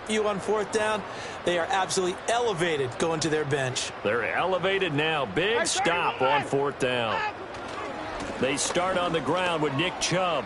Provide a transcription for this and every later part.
few on fourth down, they are absolutely elevated going to their bench. They're elevated now. Big stop on fourth down. They start on the ground with Nick Chubb.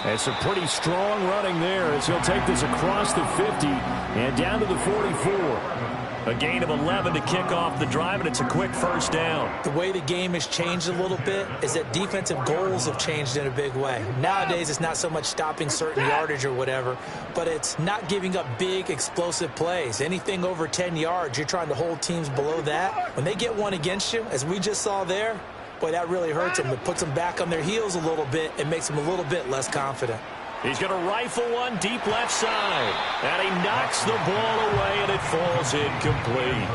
And some pretty strong running there as he'll take this across the 50 and down to the 44. A gain of 11 to kick off the drive, and it's a quick first down. The way the game has changed a little bit is that defensive goals have changed in a big way. Nowadays, it's not so much stopping certain yardage or whatever, but it's not giving up big, explosive plays. Anything over 10 yards, you're trying to hold teams below that. When they get one against you, as we just saw there, boy, that really hurts them. It puts them back on their heels a little bit and makes them a little bit less confident. He's going to rifle one deep left side. And he knocks the ball away, and it falls incomplete.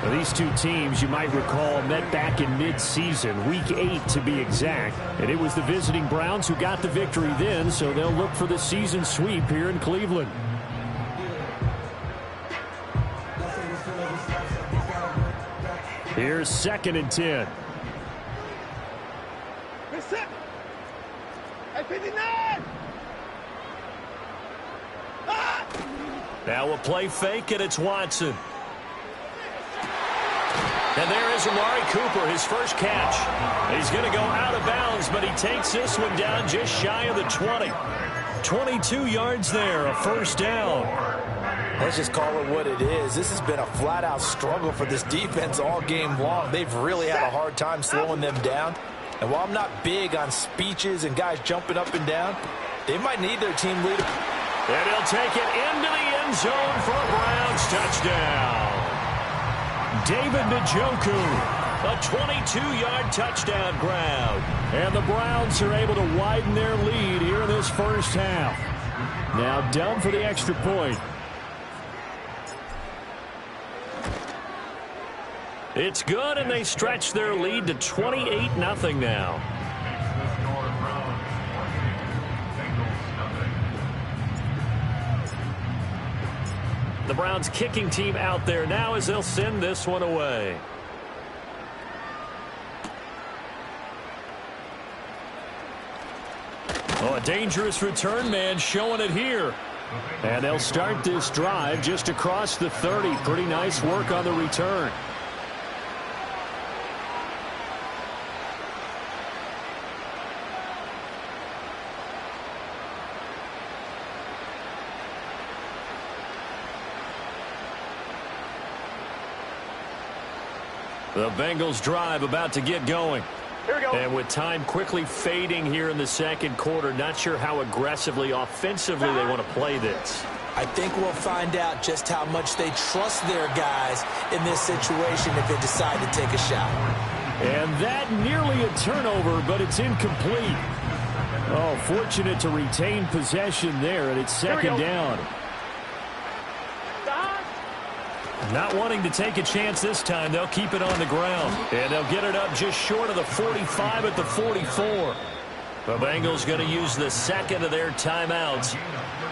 Now, these two teams, you might recall, met back in mid-season, Week 8 to be exact. And it was the visiting Browns who got the victory then, so they'll look for the season sweep here in Cleveland. Here's 2nd and 10. Now a play fake, and it's Watson. And there is Amari Cooper, his first catch. He's going to go out of bounds, but he takes this one down just shy of the 20. 22 yards there, a first down. Let's just call it what it is. This has been a flat-out struggle for this defense all game long. They've really had a hard time slowing them down. And while I'm not big on speeches and guys jumping up and down, they might need their team leader. And he'll take it into the end zone for a Browns touchdown. David Njoku, a 22-yard touchdown grab. And the Browns are able to widen their lead here in this first half. Now down for the extra point. It's good, and they stretch their lead to 28-0 now. The Browns kicking team out there now as they'll send this one away. Oh, a dangerous return man showing it here. And they'll start this drive just across the 30. Pretty nice work on the return. The Bengals drive about to get going. Here we go. And with time quickly fading here in the second quarter, not sure how aggressively, offensively they want to play this. I think we'll find out just how much they trust their guys in this situation if they decide to take a shot. And that nearly a turnover, but it's incomplete. Oh, fortunate to retain possession there, and it's second down. Not wanting to take a chance this time, they'll keep it on the ground. And they'll get it up just short of the 45 at the 44. The Bengals going to use the second of their timeouts,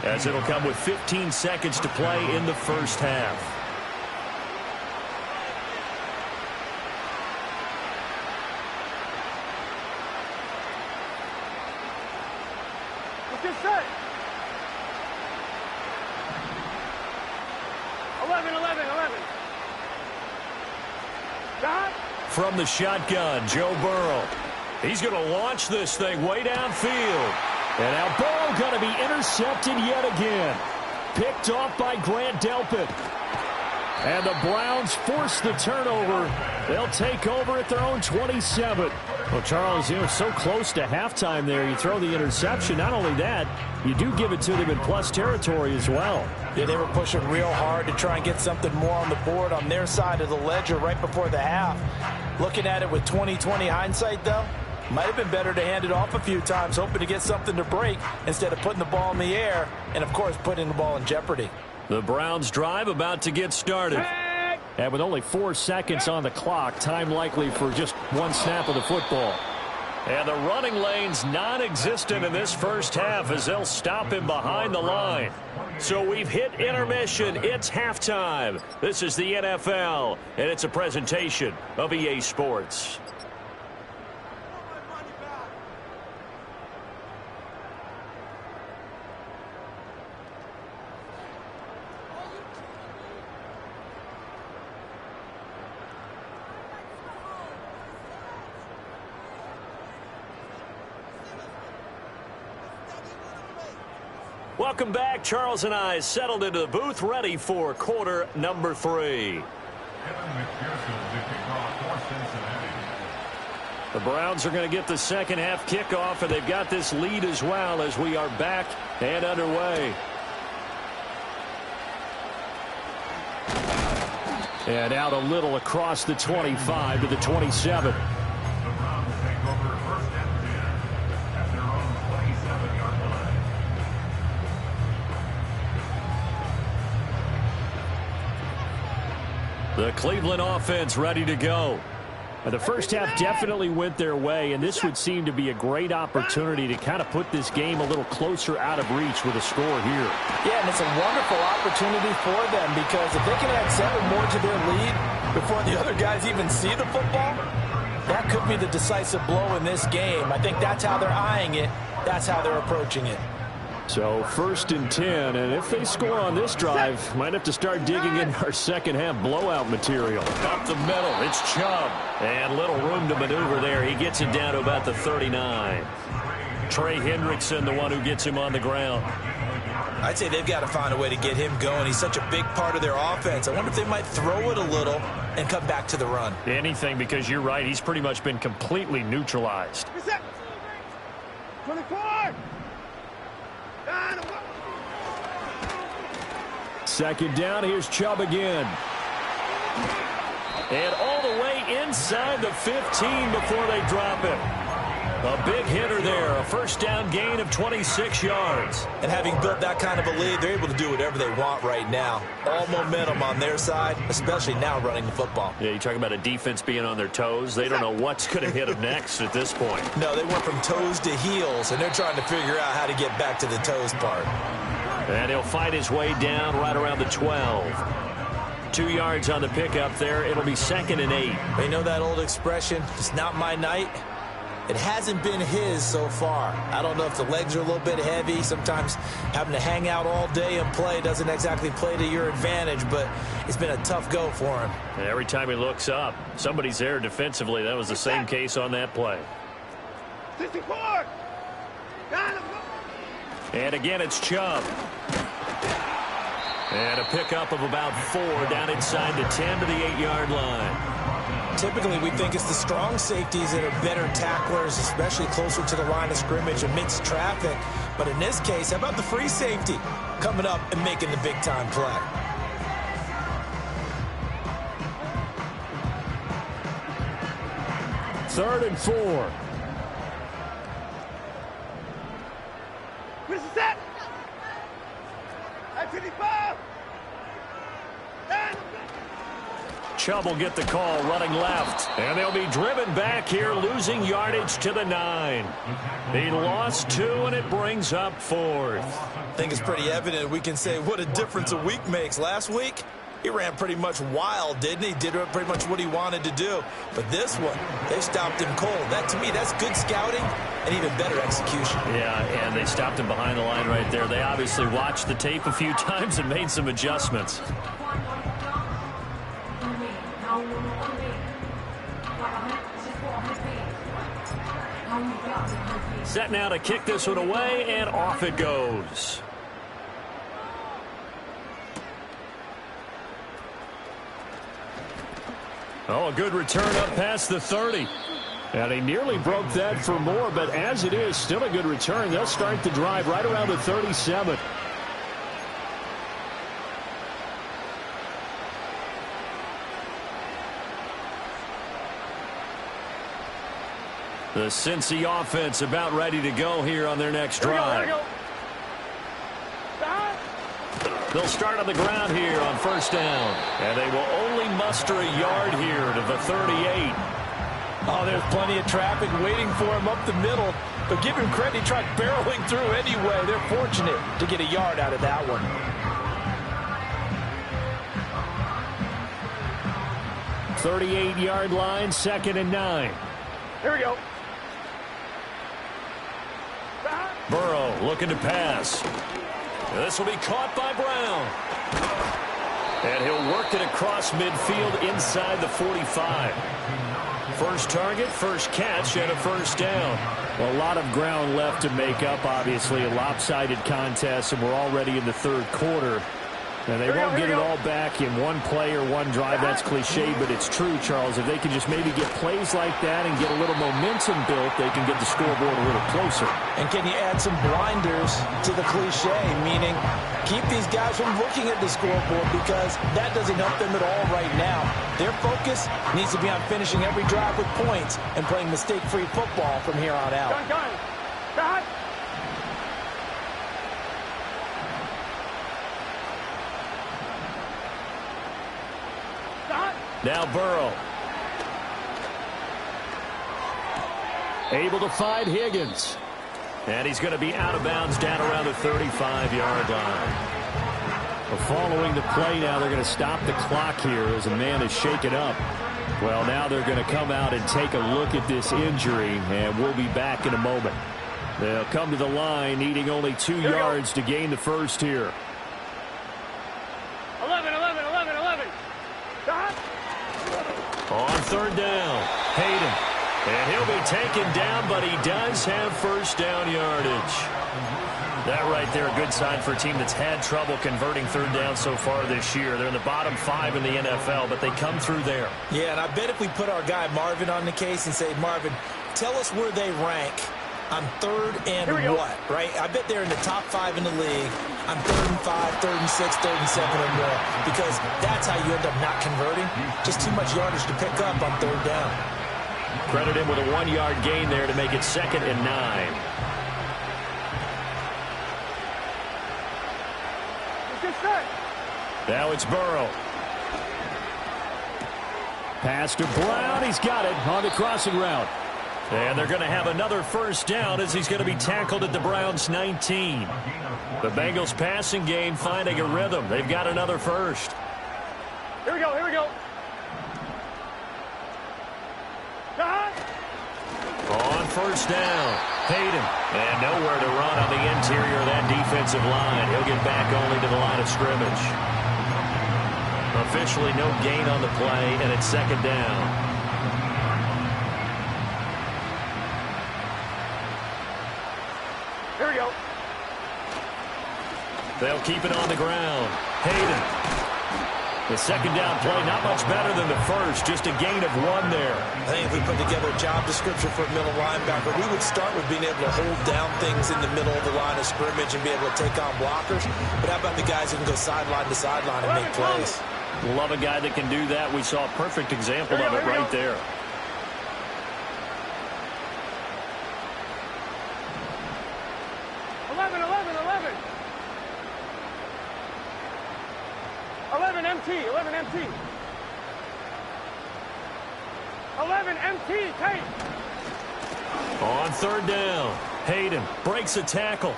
as it'll come with 15 seconds to play in the first half. Let's get set. 11. From the shotgun, Joe Burrow. He's going to launch this thing way downfield. And now Burrow going to be intercepted yet again. Picked off by Grant Delpit. And the Browns force the turnover. They'll take over at their own 27. Well, Charles, you know, so close to halftime there. You throw the interception. Not only that, you do give it to them in plus territory as well. Yeah, they were pushing real hard to try and get something more on the board on their side of the ledger right before the half. Looking at it with 20/20 hindsight, though, might have been better to hand it off a few times, hoping to get something to break instead of putting the ball in the air and, of course, putting the ball in jeopardy. The Browns drive about to get started. And with only 4 seconds on the clock, time likely for just one snap of the football. And the running lane's non-existent in this first half as they'll stop him behind the line. So we've hit intermission. It's halftime. This is the NFL, and it's a presentation of EA Sports. Welcome back. Charles and I settled into the booth, ready for quarter number 3. The Browns are going to get the second half kickoff, and they've got this lead as well as we are back and underway. And out a little across the 25 to the 27. The Cleveland offense ready to go. The first half definitely went their way, and this would seem to be a great opportunity to kind of put this game a little closer out of reach with a score here. Yeah, and it's a wonderful opportunity for them because if they can add 7 more to their lead before the other guys even see the football, that could be the decisive blow in this game. I think that's how they're eyeing it. That's how they're approaching it. So 1st and 10, and if they score on this drive, might have to start digging in our second half blowout material. Up the middle, it's Chubb. And little room to maneuver there. He gets it down to about the 39. Trey Hendrickson, the one who gets him on the ground. I'd say they've got to find a way to get him going. He's such a big part of their offense. I wonder if they might throw it a little and come back to the run. Anything, because you're right. He's pretty much been completely neutralized. 24! Second down, here's Chubb again. And all the way inside the 15 before they drop him. A big hitter there, a first down gain of 26 yards. And having built that kind of a lead, they're able to do whatever they want right now. All momentum on their side, especially now running the football. Yeah, you talk about a defense being on their toes. They don't know what's going to hit them next at this point. No, they went from toes to heels, and they're trying to figure out how to get back to the toes part. And he'll fight his way down right around the 12. 2 yards on the pickup there. It'll be 2nd and 8. They know that old expression, it's not my night. It hasn't been his so far. I don't know if the legs are a little bit heavy. Sometimes having to hang out all day and play doesn't exactly play to your advantage, but it's been a tough go for him. And every time he looks up, somebody's there defensively. That was the same case on that play. 64! Got him! And again, it's Chubb. And a pickup of about 4 down inside the 10 to the 8-yard line. Typically, we think it's the strong safeties that are better tacklers, especially closer to the line of scrimmage amidst traffic. But in this case, how about the free safety coming up and making the big-time play? Third and 4. Where's the set? At 55! Chubb will get the call running left. And they'll be driven back here, losing yardage to the 9. He lost 2, and it brings up 4th. I think it's pretty evident we can say what a difference a week makes. Last week, he ran pretty much wild, didn't he? Did pretty much what he wanted to do. But this one, they stopped him cold. That, to me, that's good scouting and even better execution. Yeah, and they stopped him behind the line right there. They obviously watched the tape a few times and made some adjustments. Set now to kick this one away, and off it goes. Oh, a good return up past the 30. And he nearly broke that for more, but as it is, still a good return. They'll start the drive right around the 37. The Cincy offense about ready to go here on their next drive. They'll start on the ground here on first down. And they will only muster a yard here to the 38. Oh, there's plenty of traffic waiting for him up the middle. But give him credit, he tried barreling through anyway. They're fortunate to get a yard out of that one. .38-yard line, 2nd and 9. Here we go. Burrow looking to pass. This will be caught by Brown. And he'll work it across midfield inside the 45. First target, first catch, and a first down. Well, a lot of ground left to make up, obviously. A lopsided contest, and we're already in the third quarter. And they won't get it all back in one play or one drive. That's cliche, but it's true, Charles. If they can just maybe get plays like that and get a little momentum built, they can get the scoreboard a little closer. And can you add some blinders to the cliche, meaning keep these guys from looking at the scoreboard, because that doesn't help them at all right now. Their focus needs to be on finishing every drive with points and playing mistake-free football from here on out. Gun. Now Burrow. Able to find Higgins. And he's going to be out of bounds down around the 35-yard line. Well, following the play now, they're going to stop the clock here as a man is shaken up. Well, now they're going to come out and take a look at this injury, and we'll be back in a moment. They'll come to the line needing only 2 yards to gain the first here. 11. On third down, Hayden. And he'll be taken down, but he does have first down yardage. That right there, a good sign for a team that's had trouble converting third down so far this year. They're in the bottom 5 in the NFL, but they come through there. Yeah, and I bet if we put our guy Marvin on the case and say, Marvin, tell us where they rank on third and what, right? I bet they're in the top 5 in the league on 3rd and 5, 3rd and 6, 3rd and 7 or more, because that's how you end up not converting. Just too much yardage to pick up on third down. Credit him with a 1-yard gain there to make it 2nd and 9. Now it's Burrow. Pass to Brown. He's got it on the crossing route. And they're going to have another first down as he's going to be tackled at the Browns' 19. The Bengals passing game finding a rhythm. They've got another first. Here we go. On first down, Hayden. And nowhere to run on the interior of that defensive line. He'll get back only to the line of scrimmage. Officially no gain on the play, and it's 2nd down. Here we go. They'll keep it on the ground. Hayden. The 2nd down play, not much better than the first, just a gain of 1 there. I think if we put together a job description for a middle linebacker, we would start with being able to hold down things in the middle of the line of scrimmage and be able to take on blockers. But how about the guys who can go sideline to sideline and make plays? Love a guy that can do that. We saw a perfect example of it right there. MT, Tate. On third down, Hayden breaks a tackle.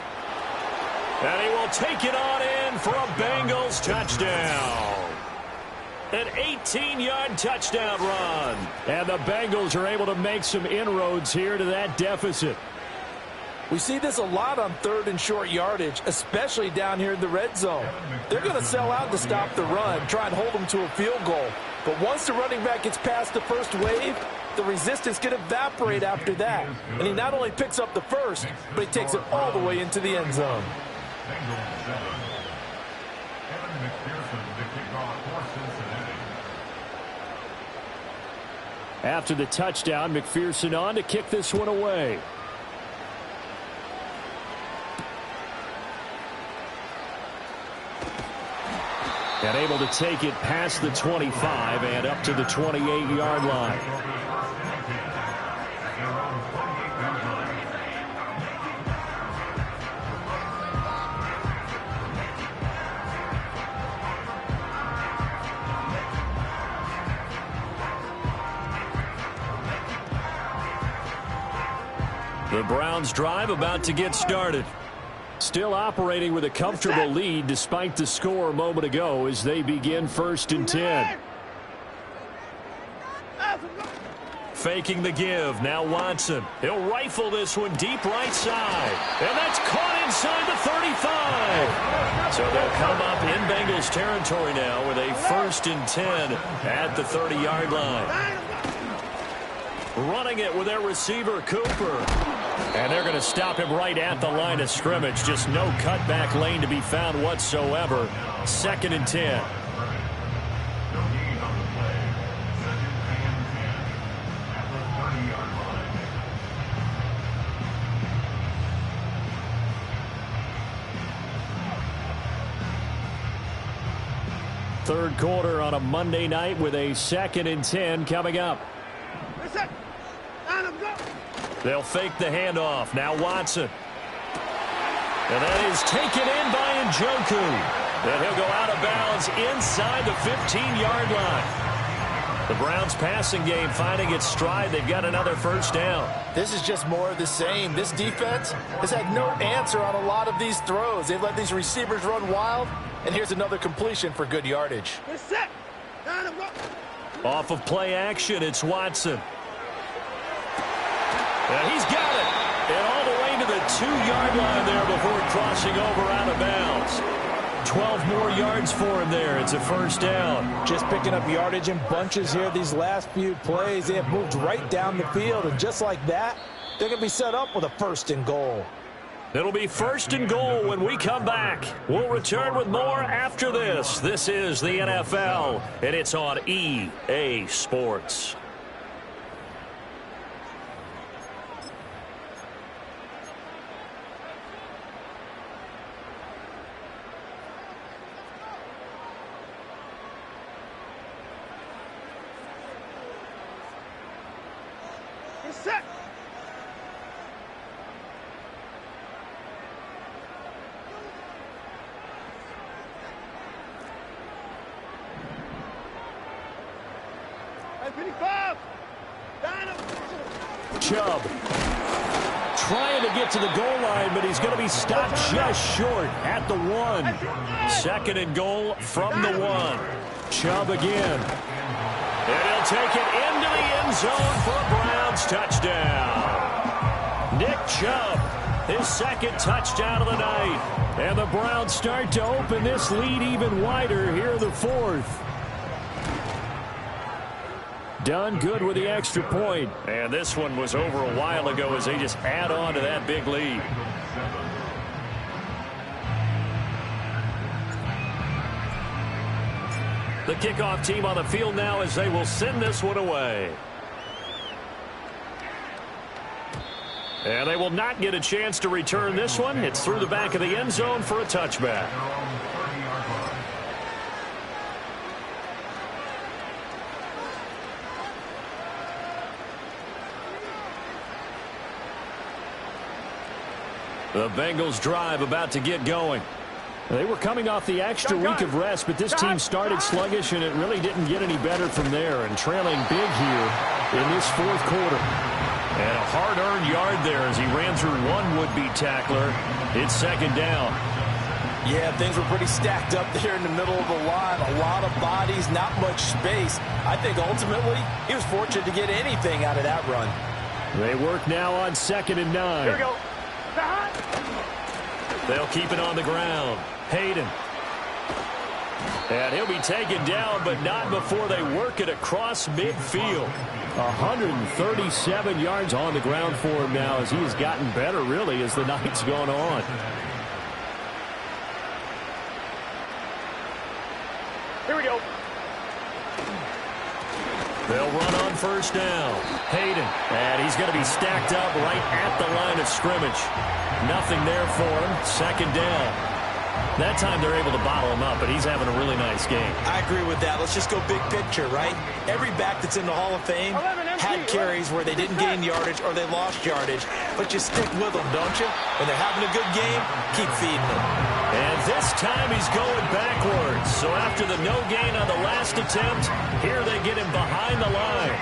And he will take it on in for a Bengals touchdown. An 18-yard touchdown run. And the Bengals are able to make some inroads here to that deficit. We see this a lot on 3rd and short yardage, especially down here in the red zone. They're going to sell out to stop the run, try and hold them to a field goal. But once the running back gets past the first wave, the resistance can evaporate after that. And he not only picks up the first, but he takes it all the way into the end zone. After the touchdown, McPherson on to kick this one away. And able to take it past the 25 and up to the 28-yard line. The Browns drive about to get started. Still operating with a comfortable lead despite the score a moment ago as they begin 1st and 10. Faking the give. Now Watson. He'll rifle this one deep right side. And that's caught inside the 35. So they'll come up in Bengals territory now with a 1st and 10 at the 30-yard line. running it with their receiver, Cooper. And they're going to stop him right at the line of scrimmage. Just no cutback lane to be found whatsoever. 2nd and 10. Third quarter on a Monday night with a 2nd and 10 coming up. They'll fake the handoff. Now Watson. And that is taken in by Njoku. And he'll go out of bounds inside the 15-yard line. The Browns passing game finding its stride. They've got another first down. This is just more of the same. This defense has had no answer on a lot of these throws. They've let these receivers run wild. And here's another completion for good yardage. Off of play action, it's Watson. And he's got it. And all the way to the 2-yard line there before crossing over out of bounds. 12 more yards for him there. It's a first down. Just picking up yardage in bunches here these last few plays. They have moved right down the field. And just like that, they're going to be set up with a 1st and goal. It'll be 1st and goal when we come back. We'll return with more after this. This is the NFL, and it's on EA Sports. Set. Chubb trying to get to the goal line, but he's going to be stopped just short at the 1. 2nd and goal from the 1. Chubb again. And he'll take it into the end zone for a Browns touchdown. Nick Chubb, his 2nd touchdown of the night. And the Browns start to open this lead even wider here in the 4th. Done good with the extra point. And this one was over a while ago as they just add on to that big lead. The kickoff team on the field now as they will send this one away. And they will not get a chance to return this one. It's through the back of the end zone for a touchback. The Bengals drive about to get going. They were coming off the extra week of rest, but this team started sluggish, and it really didn't get any better from there, and trailing big here in this 4th quarter. And a hard-earned yard there as he ran through one would-be tackler. It's 2nd down. Yeah, things were pretty stacked up there in the middle of the line. A lot of bodies, not much space. I think ultimately he was fortunate to get anything out of that run. They work now on 2nd and 9. Here we go. They'll keep it on the ground. Hayden. And he'll be taken down, but not before they work it across midfield. 137 yards on the ground for him now as he has gotten better, really, as the night's gone on. Here we go. They'll run on first down. Hayden. And he's going to be stacked up right at the line of scrimmage. Nothing there for him. 2nd down. That time they're able to bottle him up, but he's having a really nice game. I agree with that. Let's just go big picture, right? Every back that's in the Hall of Fame had carries where they didn't gain yardage or they lost yardage, but you stick with them, don't you? When they're having a good game, keep feeding them. And this time he's going backwards. So after the no gain on the last attempt, here they get him behind the line.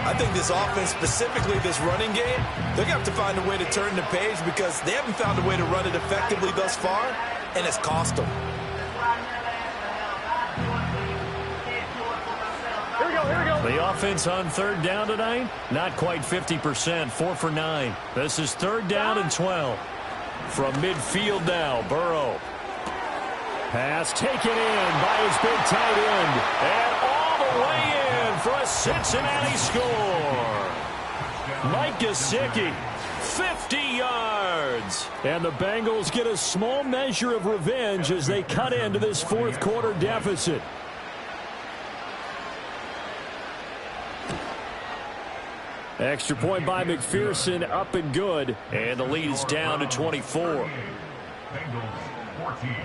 I think this offense, specifically this running game, they're going to have to find a way to turn the page because they haven't found a way to run it effectively thus far, and it's cost them. Here we go, here we go. The offense on 3rd down tonight, not quite 50%, 4 for 9. This is 3rd down and 12. From midfield now, Burrow. Pass taken in by his big tight end. And all the way in for a Cincinnati score. Mike Gesicki, 50 yards. And the Bengals get a small measure of revenge as they cut into this fourth quarter deficit. Extra point by McPherson, up and good. And the lead is down to 24. Bengals 14.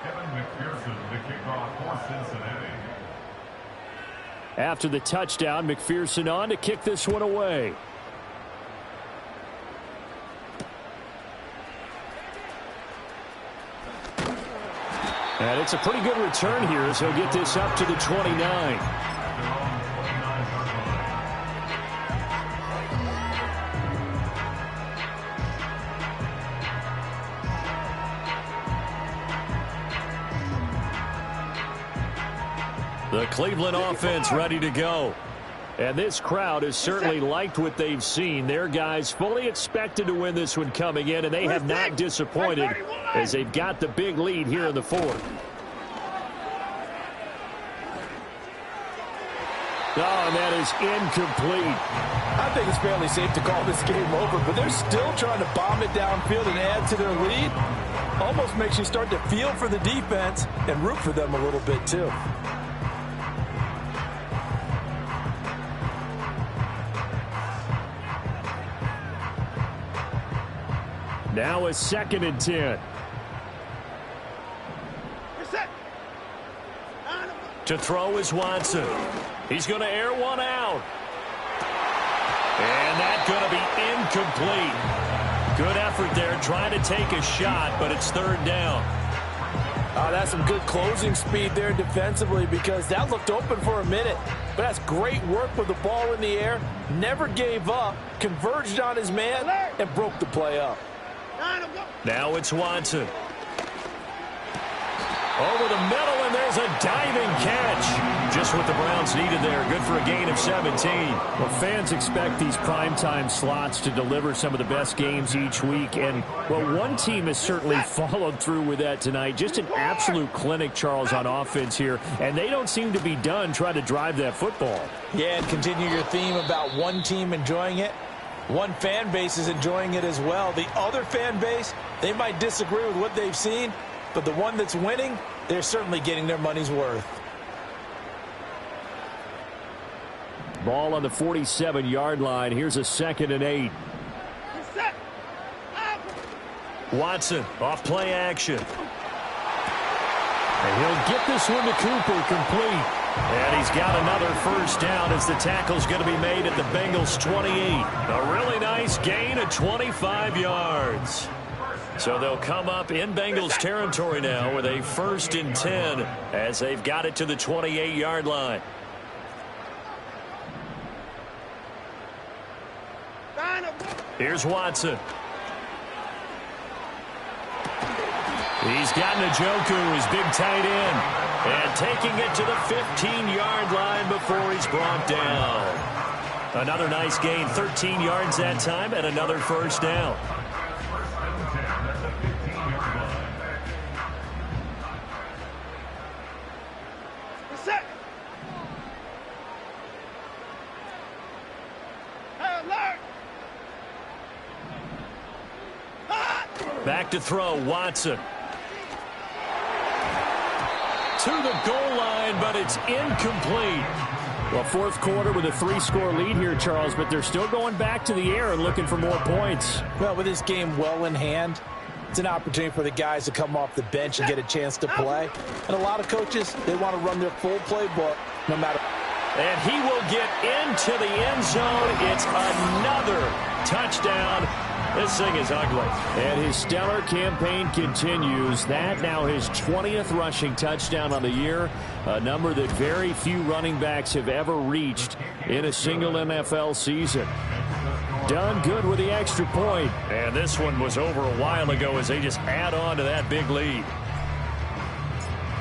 Kevin McPherson, the kickoff for Cincinnati. After the touchdown, McPherson on to kick this one away. And it's a pretty good return here as he'll get this up to the 29. The Cleveland offense ready to go. And this crowd has certainly liked what they've seen. Their guys fully expected to win this one coming in, and they have not disappointed as they've got the big lead here in the fourth. Oh, and that is incomplete. I think it's fairly safe to call this game over, but they're still trying to bomb it downfield and add to their lead. Almost makes you start to feel for the defense and root for them a little bit, too. Now a 2nd and 10. To throw is Watson. He's going to air one out. And that's going to be incomplete. Good effort there trying to take a shot, but it's 3rd down. That's some good closing speed there defensively because that looked open for a minute. But that's great work with the ball in the air. Never gave up, converged on his man, and broke the play up. Now it's Watson. Over the middle, and there's a diving catch. Just what the Browns needed there. Good for a gain of 17. Well, fans expect these primetime slots to deliver some of the best games each week. And, well, one team has certainly followed through with that tonight. Just an absolute clinic, Charles, on offense here. And they don't seem to be done trying to drive that football. Yeah, and continue your theme about one team enjoying it. One fan base is enjoying it as well. The other fan base, they might disagree with what they've seen, but the one that's winning, they're certainly getting their money's worth. Ball on the 47-yard line. Here's a 2nd and 8. Watson off play action. And he'll get this one to Cooper complete. And he's got another 1st down as the tackle's going to be made at the Bengals 28. A really nice gain of 25 yards. So they'll come up in Bengals territory now with a 1st and 10 as they've got it to the 28-yard line. Here's Watson. He's got Njoku, his big tight end. And taking it to the 15-yard line before he's brought down. Another nice gain, 13 yards that time, and another 1st down. Back to throw, Watson. To the goal line, but it's incomplete. Well, fourth quarter with a 3-score lead here, Charles, but they're still going back to the air and looking for more points. Well, with this game well in hand, it's an opportunity for the guys to come off the bench and get a chance to play. And a lot of coaches, they want to run their full playbook no matter. And he will get into the end zone. It's another touchdown. This thing is ugly. And his stellar campaign continues. That now his 20th rushing touchdown on the year, a number that very few running backs have ever reached in a single NFL season. Done good with the extra point. And this one was over a while ago as they just add on to that big lead.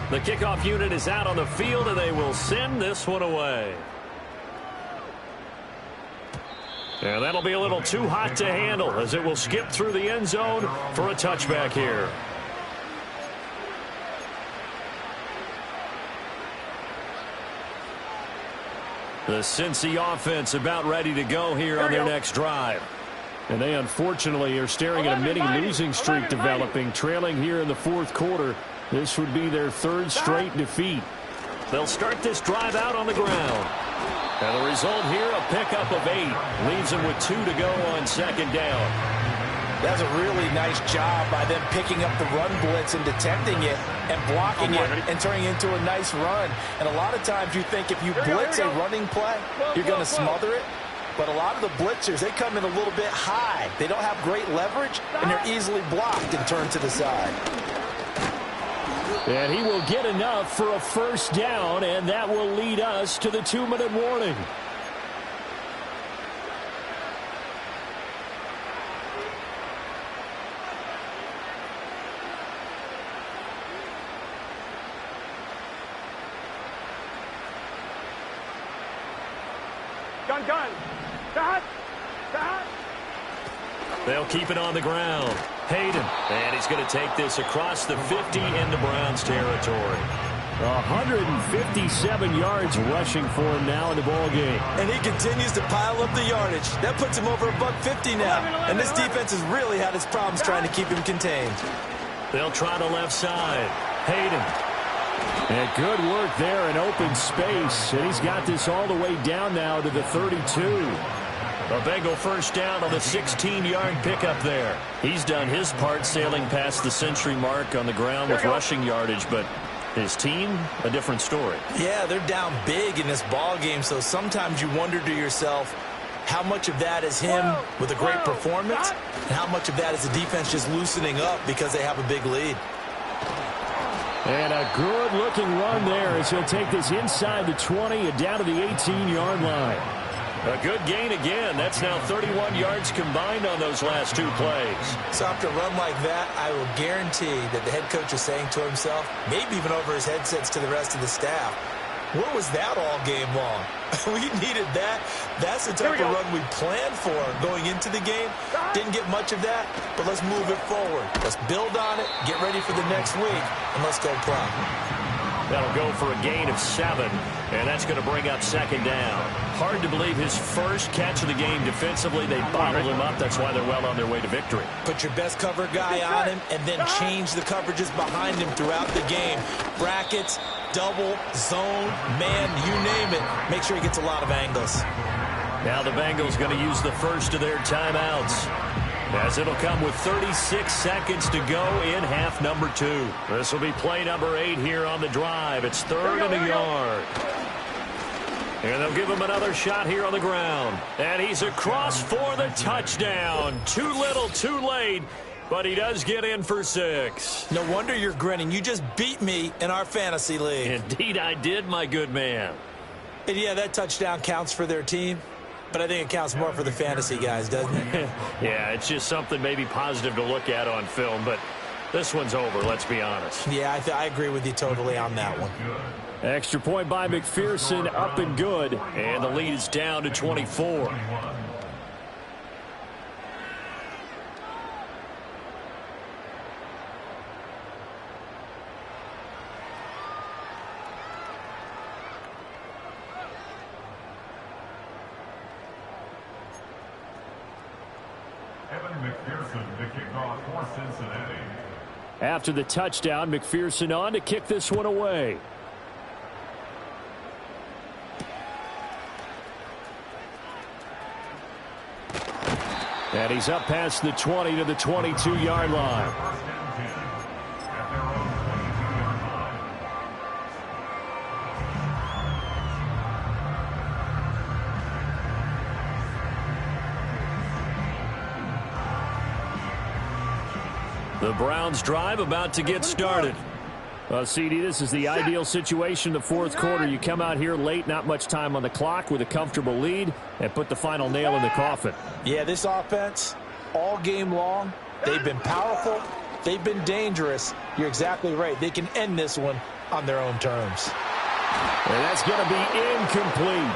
The kickoff unit is out on the field, and they will send this one away. And that'll be a little too hot to handle as it will skip through the end zone for a touchback here. The Cincy offense about ready to go here on their next drive. And they unfortunately are staring at a mini losing streak developing, trailing here in the fourth quarter. This would be their third straight defeat. They'll start this drive out on the ground. And the result here, a pickup of 8. Leaves them with 2 to go on second down. That's a really nice job by them picking up the run blitz and detecting it and blocking it and turning it into a nice run. And a lot of times you think if you blitz a running play, you're going to smother it. But a lot of the blitzers, they come in a little bit high. They don't have great leverage, and they're easily blocked and turned to the side. And he will get enough for a first down, and that will lead us to the 2-minute warning. Gun. Dot. They'll keep it on the ground. Hayden. And he's going to take this across the 50 into Browns territory. 157 yards rushing for him now in the ballgame. And he continues to pile up the yardage. That puts him over $150 now. And this defense has really had its problems trying to keep him contained. They'll try the left side. Hayden. And good work there in open space. And he's got this all the way down now to the 32. A Bengal first down on the 16-yard pickup there. He's done his part sailing past the century mark on the ground with rushing yardage, but his team, a different story. Yeah, they're down big in this ball game, so sometimes you wonder to yourself how much of that is him with a great performance and how much of that is the defense just loosening up because they have a big lead. And a good-looking run there as he'll take this inside the 20 and down to the 18-yard line. A good gain again. That's now 31 yards combined on those last 2 plays. So after a run like that, I will guarantee that the head coach is saying to himself, maybe even over his headsets to the rest of the staff, what was that all game long? We needed that. That's the type of run we planned for going into the game. Didn't get much of that, but let's move it forward. Let's build on it, get ready for the next week, and let's go play. That'll go for a gain of 7, and that's going to bring up second down. Hard to believe his first catch of the game defensively. They bottled him up. That's why they're well on their way to victory. Put your best cover guy on him and then change the coverages behind him throughout the game. Brackets, double, zone, man, you name it. Make sure he gets a lot of angles. Now the Bengals going to use the first of their timeouts, as it'll come with 36 seconds to go in half number 2. This will be play number 8 here on the drive. It's 3rd and a yard. And they'll give him another shot here on the ground. And he's across for the touchdown. Too little, too late. But he does get in for 6. No wonder you're grinning. You just beat me in our fantasy league. Indeed I did, my good man. And yeah, that touchdown counts for their team. But I think it counts more for the fantasy guys, doesn't it? Yeah, it's just something maybe positive to look at on film. But this one's over, let's be honest. Yeah, I agree with you totally on that one. Extra point by McPherson, up and good. And the lead is down to 24. McPherson, the kickoff for Cincinnati. After the touchdown, McPherson on to kick this one away. And he's up past the 20 to the 22-yard line. The Browns drive about to get started. Well, CD, this is the ideal situation in the fourth quarter. You come out here late, not much time on the clock with a comfortable lead, and put the final nail in the coffin. Yeah, this offense, all game long, they've been powerful, they've been dangerous. You're exactly right. They can end this one on their own terms. And that's going to be incomplete.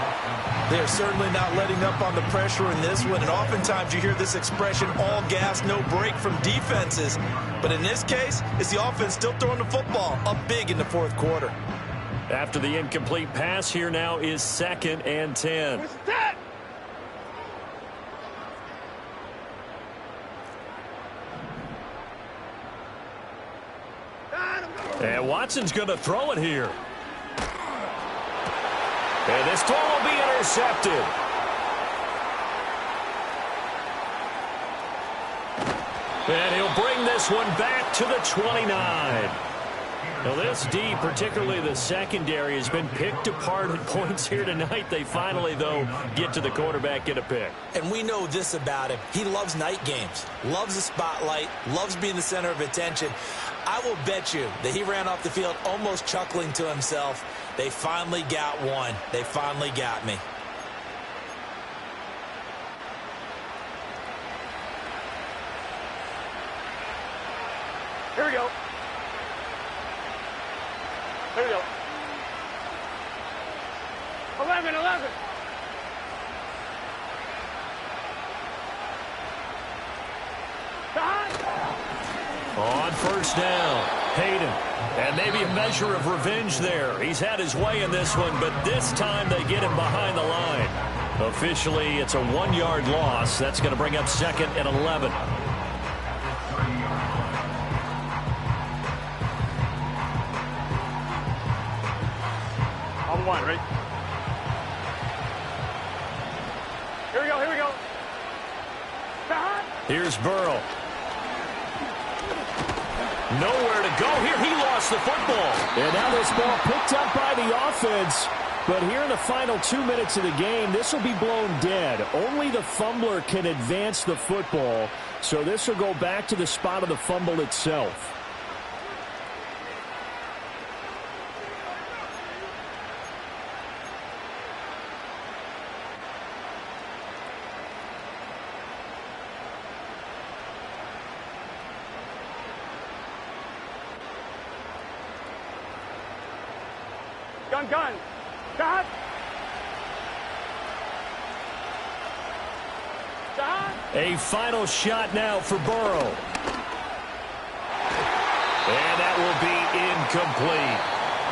They're certainly not letting up on the pressure in this one, and oftentimes you hear this expression, all gas, no break from defenses. But in this case, it's the offense still throwing the football up big in the fourth quarter. After the incomplete pass, here now is 2nd and 10. What's that? And Watson's going to throw it here. And this throw will be intercepted. And he'll bring this one back to the 29. Now this D, particularly the secondary, has been picked apart at points here tonight. They finally, though, get to the quarterback, get a pick. And we know this about him. He loves night games, loves the spotlight, loves being the center of attention. I will bet you that he ran off the field almost chuckling to himself. They finally got one. They finally got me. Here we go. Here we go. 11. On first down, Hayden. And maybe a measure of revenge there. He's had his way in this one, but this time they get him behind the line. Officially, it's a 1-yard loss. That's going to bring up 2nd and 11. On one, right? Here we go. Here's Burrow. Nowhere to go here. He lost the football. And now this ball picked up by the offense. But here in the final 2 minutes of the game, this will be blown dead. Only the fumbler can advance the football. So this will go back to the spot of the fumble itself. Gun. Shot. A final shot now for Burrow. And that will be incomplete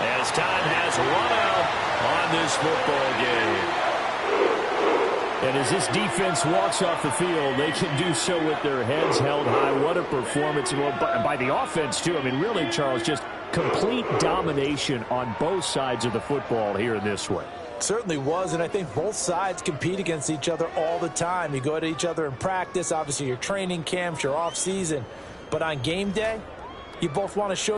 as time has run out on this football game. And as this defense walks off the field, they can do so with their heads held high. What a performance by the offense, too. I mean, really, Charles, just complete domination on both sides of the football here in this one. Certainly was, and I think both sides compete against each other all the time. You go at each other in practice, obviously your training camps, your off season, but on game day, you both want to show